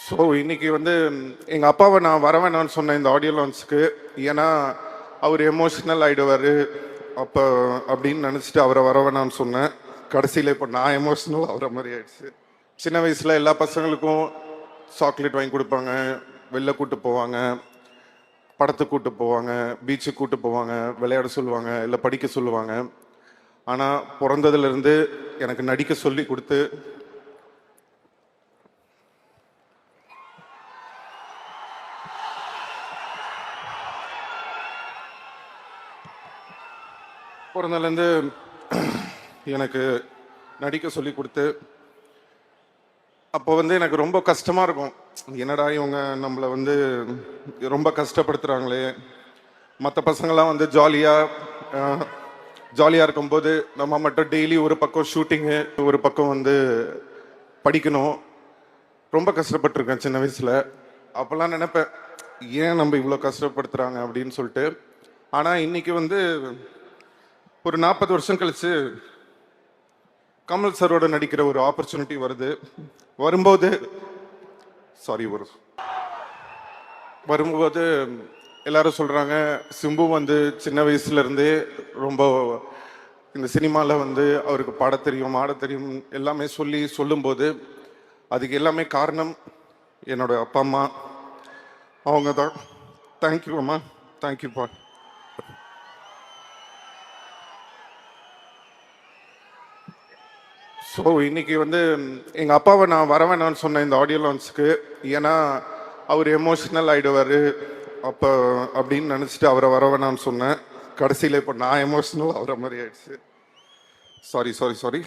So இன்னைக்கு வந்து எங்கள் அப்பாவை நான் வர வேணாம்னு சொன்னேன் இந்த ஆடியோ லான்ச்சுக்கு. ஏன்னா அவர் எமோஷ்னல் ஆகிடுவார் அப்போ அப்படின்னு நினச்சிட்டு அவரை வர வேணாம்னு சொன்னேன். கடைசியில் இப்போ நான் எமோஷ்னல் ஆகிற மாதிரி ஆயிடுச்சு. சின்ன வயசில் எல்லா பசங்களுக்கும் சாக்லேட் வாங்கி கொடுப்பாங்க, வெளில கூட்டு போவாங்க, படத்துக்கு கூட்டு போவாங்க, பீச்சுக்கு கூட்டு போவாங்க, விளையாட சொல்லுவாங்க, இல்லை படிக்க சொல்லுவாங்க. ஆனால் பிறந்ததுலேருந்து எனக்கு நடிக்க சொல்லி கொடுத்து பிறந்ததுலேருந்து எனக்கு நடிக்க சொல்லி கொடுத்து அப்போ வந்து எனக்கு ரொம்ப கஷ்டமாக இருக்கும். என்னடா இவங்க நம்மளை வந்து ரொம்ப கஷ்டப்படுத்துகிறாங்களே. மற்ற பசங்களாம் வந்து ஜாலியாக இருக்கும்போது நம்ம மட்டும் டெய்லி ஒரு பக்கம் ஷூட்டிங்கு, ஒரு பக்கம் வந்து படிக்கணும். ரொம்ப கஷ்டப்பட்டிருக்கேன் சின்ன வயசில். அப்போல்லாம் நினைப்பேன், ஏன் நம்ம இவ்வளோ கஷ்டப்படுத்துகிறாங்க அப்படின்னு சொல்லிட்டு. ஆனால் இன்னைக்கு வந்து ஒரு 40 வருஷம் கழிச்சு கமல் சரோட நடிக்கிற ஒரு ஆப்பர்ச்சுனிட்டி வரும்போது வரும்போது எல்லாரும் சொல்றாங்க, சிம்பு வந்து சின்ன வயசுல இருந்தே ரொம்ப இந்த சினிமாவில் வந்து அவருக்கு பாட தெரியும், ஆட தெரியும் எல்லாமே சொல்லும்போது அதுக்கு எல்லாமே காரணம் என்னோட அப்பா அம்மா. அவங்க தான். தேங்க்யூ அம்மா, தேங்க்யூப்பா. ஸோ இன்னைக்கு வந்து எங்கள் அப்பாவை நான் வர வேணாம்னு சொன்னேன் இந்த ஆடியோ லான்ச்சுக்கு. ஏன்னா அவர் எமோஷ்னல் ஆகிடுவார் அப்போ அப்படின்னு நினச்சிட்டு அவரை வர வேணாம்னு சொன்னேன். கடைசியில் இப்போ நான் எமோஷ்னல் ஆகிற மாதிரி ஆயிடுச்சு. சாரி.